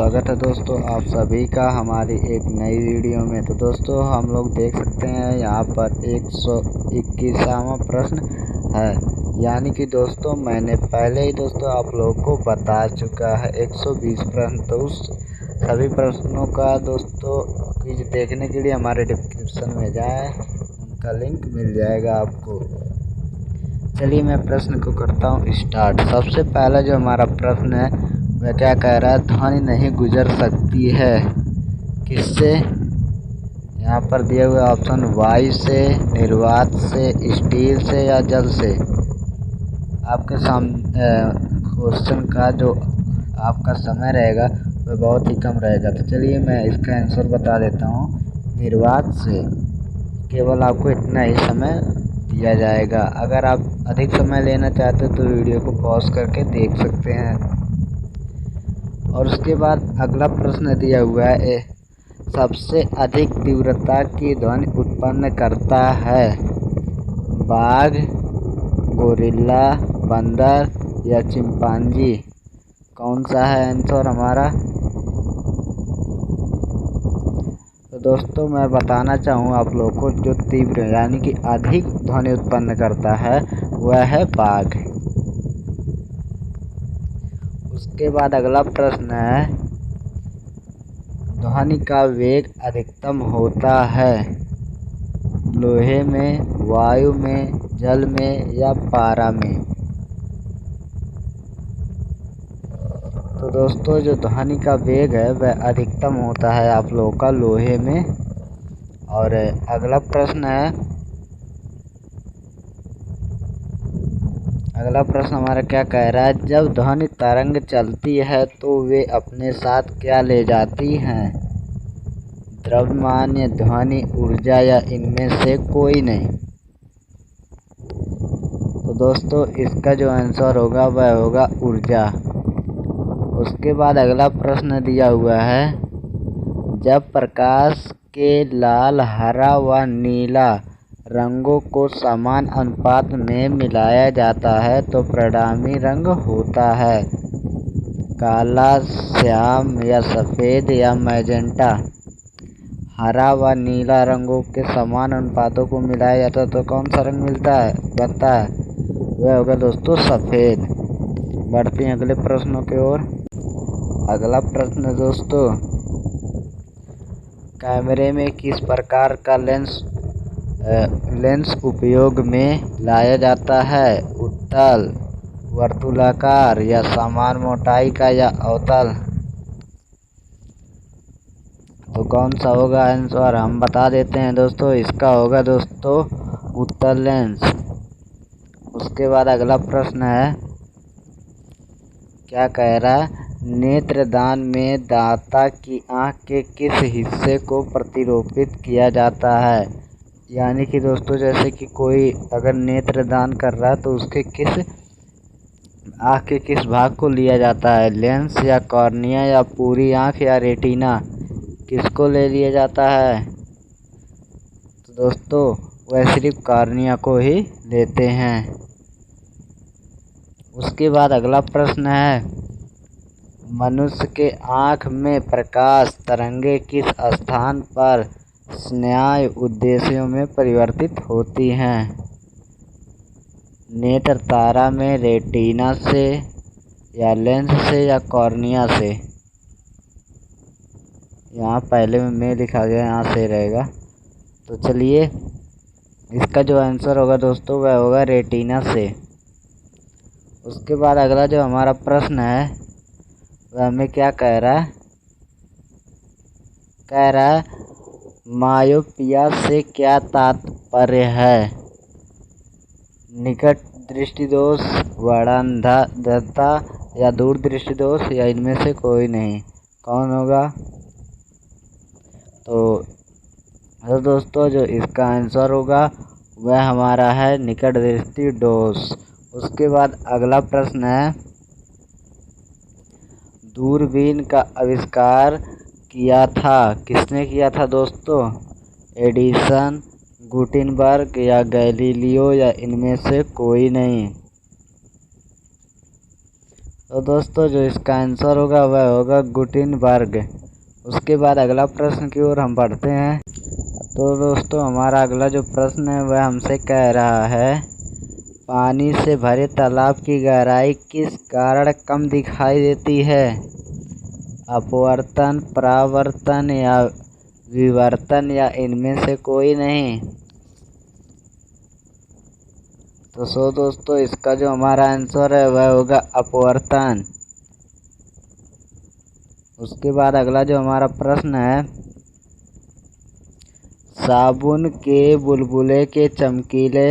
स्वागत है दोस्तों आप सभी का हमारी एक नई वीडियो में। तो दोस्तों हम लोग देख सकते हैं यहाँ पर 121वां प्रश्न है। यानी कि दोस्तों मैंने पहले ही दोस्तों आप लोगों को बता चुका है 120 प्रश्न। तो उस सभी प्रश्नों का दोस्तों क्विज देखने के लिए हमारे डिस्क्रिप्शन में जाएं, उनका लिंक मिल जाएगा आपको। चलिए मैं प्रश्न को करता हूँ स्टार्ट। सबसे पहला जो हमारा प्रश्न है वह क्या कह रहा है, ध्वनि नहीं गुजर सकती है किससे। यहाँ पर दिए हुए ऑप्शन वायु से, निर्वात से, स्टील से या जल से। आपके सामने क्वेश्चन का जो आपका समय रहेगा वह बहुत ही कम रहेगा। तो चलिए मैं इसका आंसर बता देता हूँ, निर्वात से। केवल आपको इतना ही समय दिया जाएगा। अगर आप अधिक समय लेना चाहते हो तो वीडियो को पॉज करके देख सकते हैं। और उसके बाद अगला प्रश्न दिया हुआ है, सबसे अधिक तीव्रता की ध्वनि उत्पन्न करता है बाघ, गोरिल्ला, बंदर या चिंपांजी। कौन सा है आंसर हमारा। तो दोस्तों मैं बताना चाहूँ आप लोगों को, जो तीव्र यानी कि अधिक ध्वनि उत्पन्न करता है वह है बाघ। उसके बाद अगला प्रश्न है, ध्वनि का वेग अधिकतम होता है लोहे में, वायु में, जल में या पारा में। तो दोस्तों जो ध्वनि का वेग है वह अधिकतम होता है आप लोगों का लोहे में। और अगला प्रश्न हमारा क्या कह रहा है, जब ध्वनि तरंग चलती है तो वे अपने साथ क्या ले जाती हैं, द्रव्यमान, ध्वनि, ऊर्जा या इनमें से कोई नहीं। तो दोस्तों इसका जो आंसर होगा वह होगा ऊर्जा। उसके बाद अगला प्रश्न दिया हुआ है, जब प्रकाश के लाल, हरा व नीला रंगों को समान अनुपात में मिलाया जाता है तो परिणामी रंग होता है काला, श्याम या सफ़ेद या मैजेंटा। हरा व नीला रंगों के समान अनुपातों को मिलाया जाता है तो कौन सा रंग बनता है, वह होगा दोस्तों सफ़ेद। बढ़ते हैं अगले प्रश्नों की ओर। अगला प्रश्न दोस्तों, कैमरे में किस प्रकार का लेंस उपयोग में लाया जाता है, उत्तल, वर्तुलाकार या समान मोटाई का या अवतल। तो कौन सा होगा आंसर हम बता देते हैं दोस्तों, इसका होगा दोस्तों उत्तल लेंस। उसके बाद अगला प्रश्न है, क्या कह रहा है, नेत्रदान में दाता की आँख के किस हिस्से को प्रतिरोपित किया जाता है। यानी कि दोस्तों जैसे कि कोई अगर नेत्रदान कर रहा है तो उसके आँख के किस भाग को लिया जाता है, लेंस या कॉर्निया या पूरी आँख या रेटिना, किसको ले लिया जाता है। तो दोस्तों वह सिर्फ कॉर्निया को ही लेते हैं। उसके बाद अगला प्रश्न है, मनुष्य के आँख में प्रकाश तरंगे किस स्थान पर स्नायु उद्देश्यों में परिवर्तित होती हैं, नेत्र तारा में, रेटिना से या लेंस से या कॉर्निया से। यहाँ पहले में लिखा गया, यहाँ से रहेगा। तो चलिए इसका जो आंसर होगा दोस्तों वह होगा रेटिना से। उसके बाद अगला जो हमारा प्रश्न है वह हमें क्या कह रहा है, मायोपिया से क्या तात्पर्य है, निकट दृष्टि दोष, वर्णांधता या दूर दृष्टि दोष या इनमें से कोई नहीं। कौन होगा। तो दोस्तों जो इसका आंसर होगा वह हमारा है निकट दृष्टि दोष। उसके बाद अगला प्रश्न है, दूरबीन का आविष्कार किया था, किसने किया था दोस्तों, एडिसन, गुटेनबर्ग या गैलीलियो या इनमें से कोई नहीं। तो दोस्तों जो इसका आंसर होगा वह होगा गुटेनबर्ग। उसके बाद अगला प्रश्न की ओर हम बढ़ते हैं। तो दोस्तों हमारा अगला जो प्रश्न है वह हमसे कह रहा है, पानी से भरे तालाब की गहराई किस कारण कम दिखाई देती है? अपवर्तन, परावर्तन या विवर्तन या इनमें से कोई नहीं। तो दोस्तों इसका जो हमारा आंसर है वह होगा अपवर्तन। उसके बाद अगला जो हमारा प्रश्न है, साबुन के बुलबुले के चमकीले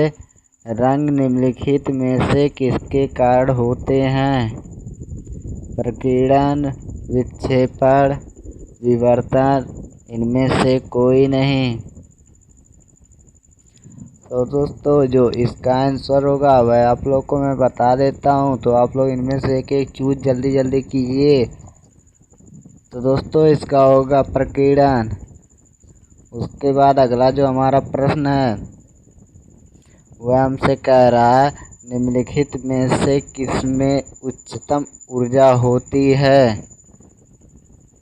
रंग निम्नलिखित में से किसके कारण होते हैं? प्रकीर्णन, विक्षेपण, विवर्तन, इनमें से कोई नहीं। तो दोस्तों जो इसका आंसर होगा वह आप लोग को मैं बता देता हूँ, तो आप लोग इनमें से एक एक चूज जल्दी जल्दी कीजिए। तो दोस्तों इसका होगा प्रकीर्णन। उसके बाद अगला जो हमारा प्रश्न है वह हमसे कह रहा है, निम्नलिखित में से किसमें उच्चतम ऊर्जा होती है?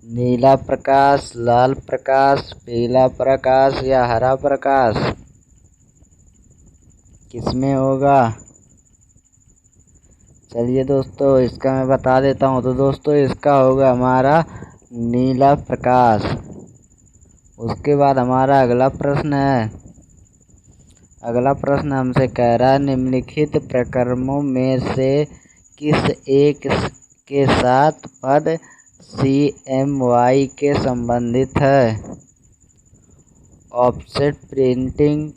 नीला प्रकाश, लाल प्रकाश, पीला प्रकाश या हरा प्रकाश, किसमें होगा? चलिए दोस्तों इसका मैं बता देता हूँ। तो दोस्तों इसका होगा हमारा नीला प्रकाश। उसके बाद हमारा अगला प्रश्न है, अगला प्रश्न हमसे कह रहा है, निम्नलिखित प्रक्रमों में से किस एक के साथ पद CMY के संबंधित है? Offset printing,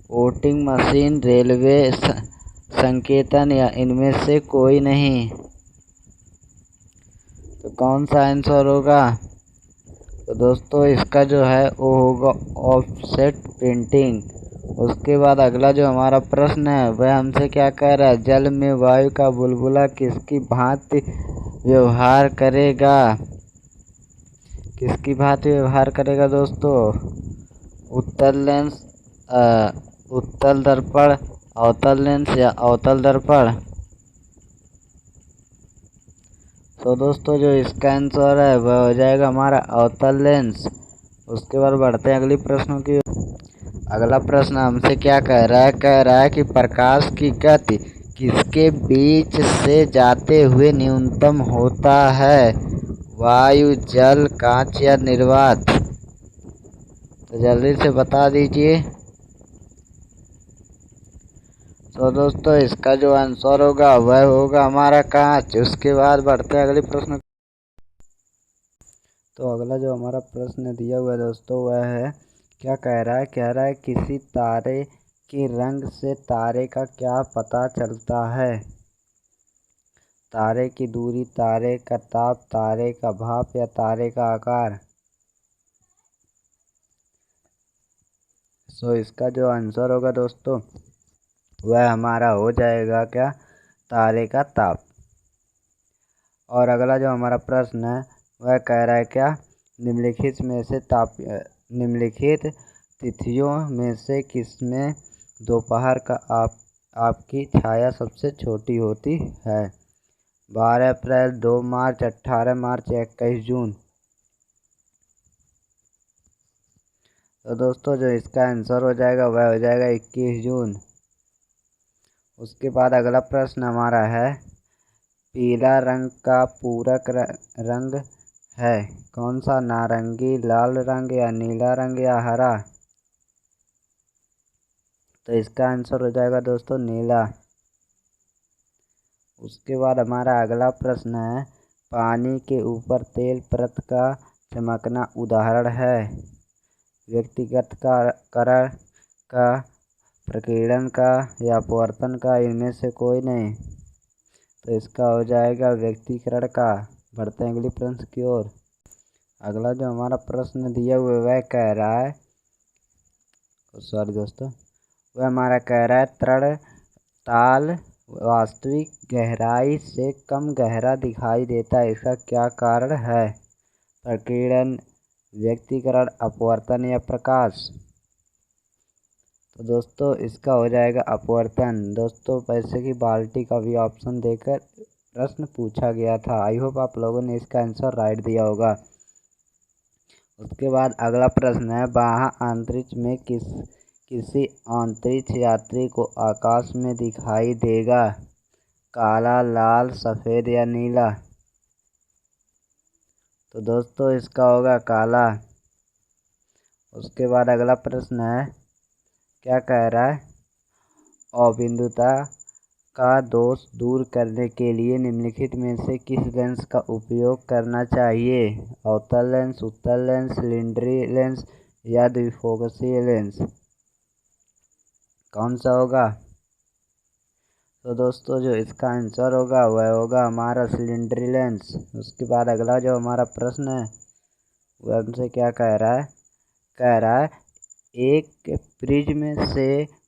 voting machine, railway संकेतन या इनमें से कोई नहीं। तो कौन सा आंसर होगा? तो दोस्तों इसका जो है वो होगा ऑफसेट प्रिंटिंग। उसके बाद अगला जो हमारा प्रश्न है वह हमसे क्या कह रहा है, जल में वायु का बुलबुला किसकी भांति व्यवहार करेगा? किसकी भांति व्यवहार करेगा दोस्तों? उत्तल लेंस, उत्तल दर्पण, अवतल लेंस या अवतल दर्पण। तो दोस्तों जो इसका आंसर है वह हो जाएगा हमारा अवतल लेंस। उसके बाद बढ़ते हैं अगली प्रश्नों की। अगला प्रश्न हमसे क्या कह रहा है कि प्रकाश की गति किसके बीच से जाते हुए न्यूनतम होता है? वायु, जल, कांच या निर्वात? तो जल्दी से बता दीजिए। तो दोस्तों इसका जो आंसर होगा वह होगा हमारा कांच। उसके बाद बढ़ते हैं अगले प्रश्न। तो अगला जो हमारा प्रश्न दिया हुआ है दोस्तों वह है, क्या कह रहा है किसी तारे के रंग से तारे का क्या पता चलता है? तारे की दूरी, तारे का ताप, तारे का भाप या तारे का आकार? सो इसका जो आंसर होगा दोस्तों वह हमारा हो जाएगा क्या, तारे का ताप। और अगला जो हमारा प्रश्न है वह कह रहा है क्या, निम्नलिखित तिथियों में से किसमें दोपहर का आपकी छाया सबसे छोटी होती है? 12 अप्रैल, 2 मार्च, 18 मार्च या 21 जून? तो दोस्तों जो इसका आंसर हो जाएगा वह हो जाएगा 21 जून। उसके बाद अगला प्रश्न हमारा है, पीला रंग का पूरक रंग है कौन सा? नारंगी, लाल रंग या नीला रंग या हरा? तो इसका आंसर हो जाएगा दोस्तों नीला। उसके बाद हमारा अगला प्रश्न है, पानी के ऊपर तेल परत का चमकना उदाहरण है? व्यक्तिगत करण का, प्रकीर्णन का या अपवर्तन का? इनमें से कोई नहीं। तो इसका हो जाएगा व्यक्तिकरण का। बढ़ते हैं अगली प्रश्न की ओर। अगला जो हमारा प्रश्न दिया हुआ है वह कह रहा है, सॉरी दोस्तों, वह हमारा कह रहा है, तरण ताल वास्तविक गहराई से कम गहरा दिखाई देता है, इसका क्या कारण है? प्रकीर्णन, व्यक्तिकरण, अपवर्तन या प्रकाश? तो दोस्तों इसका हो जाएगा अपवर्तन। दोस्तों पैसे की बाल्टी का भी ऑप्शन देकर प्रश्न पूछा गया था। आई होप आप लोगों ने इसका आंसर राइट दिया होगा। उसके बाद अगला प्रश्न है, बाह्य अंतरिक्ष में किसी अंतरिक्ष यात्री को आकाश में दिखाई देगा काला, लाल, सफ़ेद या नीला? तो दोस्तों इसका होगा काला। उसके बाद अगला प्रश्न है, क्या कह रहा है, अबिंदुता का दोष दूर करने के लिए निम्नलिखित में से किस लेंस का उपयोग करना चाहिए? अवतल लेंस, उत्तल लेंस, सिलेंडरी लेंस या द्विफोकसीय लेंस? कौन सा होगा? तो दोस्तों जो इसका आंसर होगा वह होगा हमारा सिलेंडरी लेंस। उसके बाद अगला जो हमारा प्रश्न है वह हमसे क्या कह रहा है एक प्रिज्म से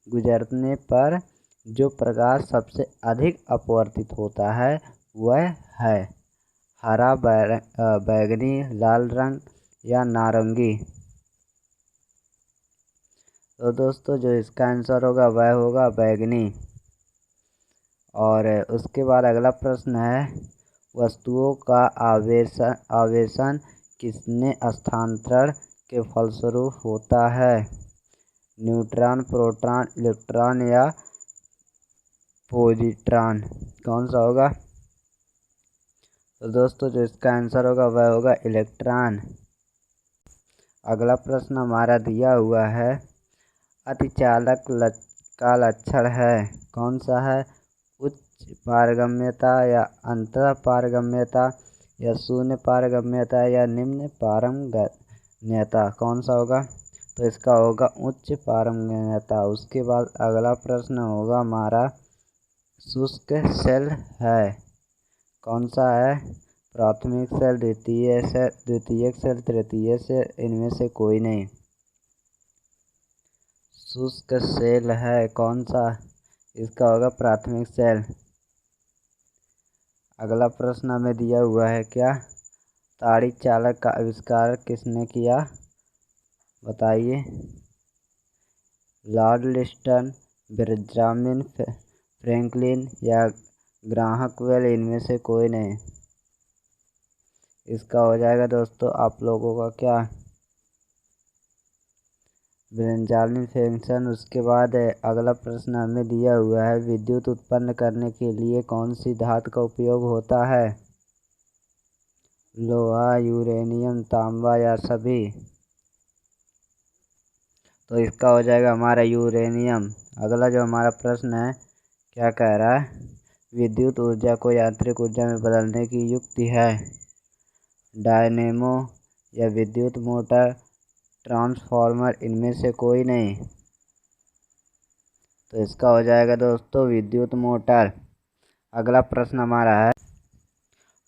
गुजरने पर जो प्रकाश सबसे अधिक अपवर्तित होता है वह है हरा, बैगनी, लाल रंग या नारंगी? तो दोस्तों जो इसका आंसर होगा वह होगा बैगनी। और उसके बाद अगला प्रश्न है, वस्तुओं का आवेशन किसने स्थानांतरण के फलस्वरूप होता है? न्यूट्रॉन, प्रोटॉन, इलेक्ट्रॉन या पॉजिट्रॉन? कौन सा होगा? तो दोस्तों जो इसका आंसर होगा वह होगा इलेक्ट्रॉन। अगला प्रश्न हमारा दिया हुआ है, अतिचालक का लक्षण है, कौन सा है? उच्च पारगम्यता या अंतः पारगम्यता या शून्य पारगम्यता या निम्न पारगम्यता? कौन सा होगा? तो इसका होगा उच्च पारगम्यता। उसके बाद अगला प्रश्न होगा हमारा, शुष्क सेल है, कौन सा है? प्राथमिक सेल, द्वितीयक सेल, तृतीय सेल, इनमें से कोई नहीं। शुष्क सेल है, कौन सा? इसका होगा प्राथमिक सेल। अगला प्रश्न हमें दिया हुआ है, क्या ताड़ित चालक का आविष्कार किसने किया? बताइए। लॉर्ड लिस्टन, बेंजामिन फ्रैंकलिन या ग्राहम बेल? इनमें से कोई नहीं। इसका हो जाएगा दोस्तों आप लोगों का क्या, बेंजामिन फ्रैंकलिन। उसके बाद अगला प्रश्न हमें दिया हुआ है, विद्युत उत्पन्न करने के लिए कौन सी धातु का उपयोग होता है? लोहा, यूरेनियम, तांबा या सभी? तो इसका हो जाएगा हमारा यूरेनियम। अगला जो हमारा प्रश्न है, क्या कह रहा है, विद्युत ऊर्जा को यांत्रिक ऊर्जा में बदलने की युक्ति है? डायनेमो या विद्युत मोटर, ट्रांसफार्मर? इनमें से कोई नहीं। तो इसका हो जाएगा दोस्तों विद्युत मोटर। अगला प्रश्न हमारा है,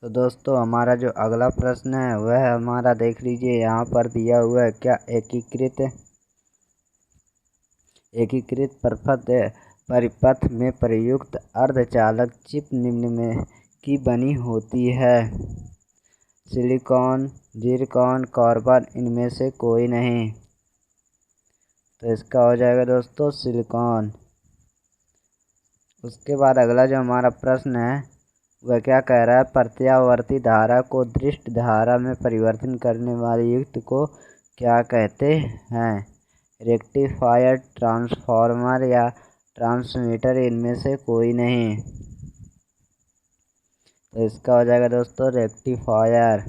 तो दोस्तों हमारा जो अगला प्रश्न है वह हमारा देख लीजिए, यहाँ पर दिया हुआ है, क्या एकीकृत परिपथ में प्रयुक्त अर्धचालक चिप निम्न में की बनी होती है? Silicon, Zircon, carbon? इनमें से कोई नहीं। तो इसका हो जाएगा दोस्तों सिलिकॉन। उसके बाद अगला जो हमारा प्रश्न है वह क्या कह रहा है, प्रत्यावर्ती धारा को दृष्ट धारा में परिवर्तन करने वाले युक्ति को क्या कहते हैं? रेक्टिफायर, ट्रांसफार्मर या ट्रांसमीटर? इनमें से कोई नहीं। तो इसका हो जाएगा दोस्तों रेक्टिफायर।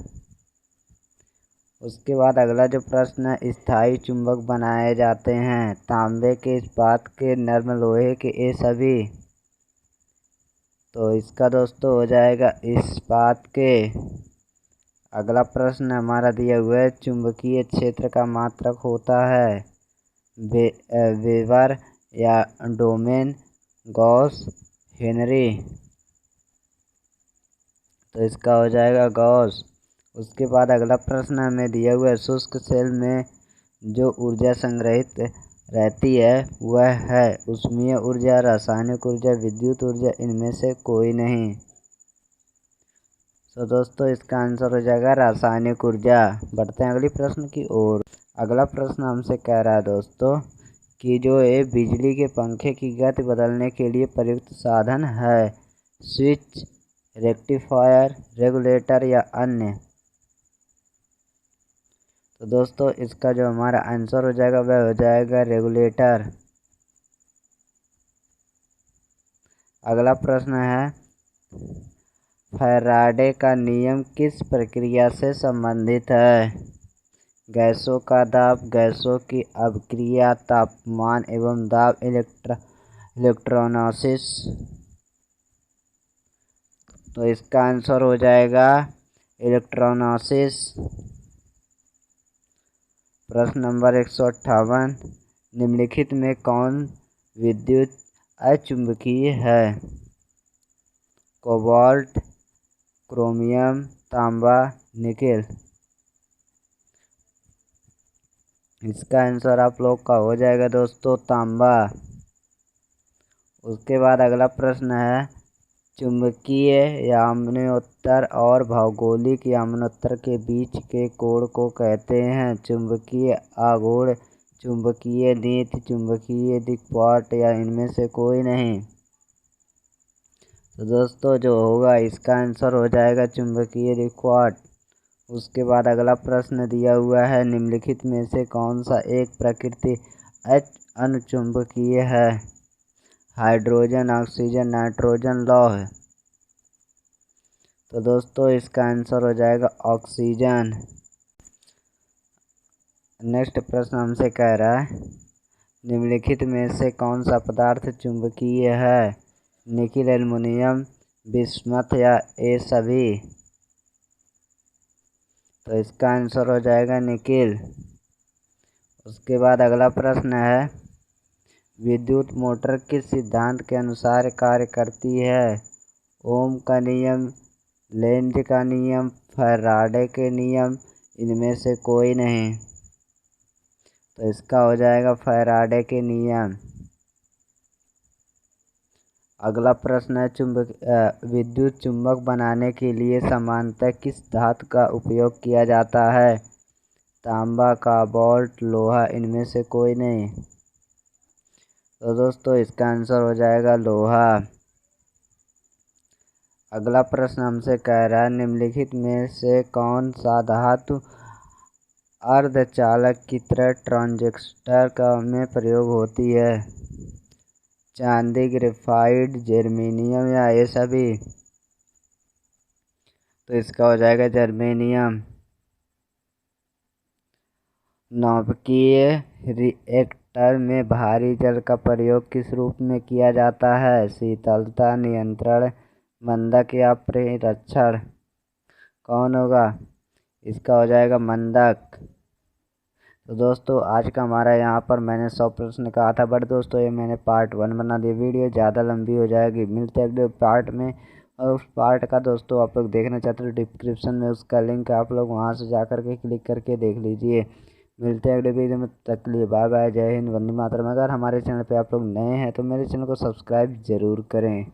उसके बाद अगला जो प्रश्न है, स्थायी चुंबक बनाए जाते हैं तांबे के, इस्पात के, नर्म लोहे के, ये सभी? तो इसका दोस्तों हो जाएगा इस्पात के। अगला प्रश्न हमारा दिया हुआ है, चुंबकीय क्षेत्र का मात्रक होता है वेबर या डोमेन, गॉस, हेनरी? तो इसका हो जाएगा गॉस। उसके बाद अगला प्रश्न हमें दिया हुआ है, शुष्क सेल में जो ऊर्जा संग्रहित रहती है वह है ऊष्मीय ऊर्जा, रासायनिक ऊर्जा, विद्युत ऊर्जा? इनमें से कोई नहीं। तो दोस्तों इसका आंसर हो जाएगा रासायनिक ऊर्जा। बढ़ते हैं अगले प्रश्न की ओर। अगला प्रश्न हमसे कह रहा है दोस्तों कि जो ये बिजली के पंखे की गति बदलने के लिए प्रयुक्त साधन है, स्विच, रेक्टिफायर, रेगुलेटर या अन्य। तो दोस्तों इसका जो हमारा आंसर हो जाएगा वह हो जाएगा रेगुलेटर। अगला प्रश्न है, फैराडे का नियम किस प्रक्रिया से संबंधित है? गैसों का दाब, गैसों की अभिक्रिया, तापमान एवं दाब, इलेक्ट्रोलिसिस। तो इसका आंसर हो जाएगा इलेक्ट्रोलिसिस। प्रश्न नंबर 158, निम्नलिखित में कौन विद्युत अचुंबकीय है? कोबाल्ट, क्रोमियम, तांबा, निकेल। इसका आंसर आप लोग का हो जाएगा दोस्तों तांबा। उसके बाद अगला प्रश्न है, चुंबकीय याम्योत्तर और भौगोलिक याम्योत्तर के बीच के कोण को कहते हैं? चुंबकीय आघूर्ण, चुंबकीय नीति, चुंबकीय दिक्पात या इनमें से कोई नहीं। तो दोस्तों जो होगा इसका आंसर हो जाएगा चुंबकीय दिक्पात। उसके बाद अगला प्रश्न दिया हुआ है, निम्नलिखित में से कौन सा एक प्रकृति अनुचुंबकीय है? हाइड्रोजन, ऑक्सीजन, नाइट्रोजन, लौह। तो दोस्तों इसका आंसर हो जाएगा ऑक्सीजन। नेक्स्ट प्रश्न हमसे कह रहा है, निम्नलिखित में से कौन सा पदार्थ चुंबकीय है? निकिल, एल्युमिनियम, बिस्मथ या ये सभी। तो इसका आंसर हो जाएगा निकिल। उसके बाद अगला प्रश्न है, विद्युत मोटर किस सिद्धांत के अनुसार कार्य करती है? ओम का नियम, लेंज का नियम, फैराडे के नियम, इनमें से कोई नहीं। तो इसका हो जाएगा फैराडे के नियम। अगला प्रश्न है, विद्युत चुंबक बनाने के लिए सामान्यतः किस धातु का उपयोग किया जाता है? तांबा, कोबाल्ट, लोहा, इनमें से कोई नहीं। तो दोस्तों इसका आंसर हो जाएगा लोहा। अगला प्रश्न हमसे कह रहा है, निम्नलिखित में से कौन सा धातु अर्धचालक की तरह ट्रांजिस्टर में प्रयोग होती है? चांदी, ग्रेफाइट, जर्मेनियम या ये सभी। तो इसका हो जाएगा जर्मेनियम। नाभिकीय रिएक्टर में भारी जल का प्रयोग किस रूप में किया जाता है? शीतलता नियंत्रण, मंदक या प्रतिरक्षण। कौन होगा? इसका हो जाएगा मंदक। तो दोस्तों आज का हमारा यहाँ पर मैंने 100 प्रश्न कहा था, बट दोस्तों ये मैंने पार्ट 1 बना दिया। वीडियो ज़्यादा लंबी हो जाएगी, मिलते हैं अगले पार्ट में। और उस पार्ट का दोस्तों आप लोग देखना चाहते हो डिस्क्रिप्शन में उसका लिंक आप लोग वहाँ से जा कर के क्लिक करके देख लीजिए। मिलते हैं अगले वीडियो में, तब तक के लिए बाय बाय, जय हिंद, वंदे मातरम। अगर हमारे चैनल पर आप लोग नए हैं तो मेरे चैनल को सब्सक्राइब ज़रूर करें।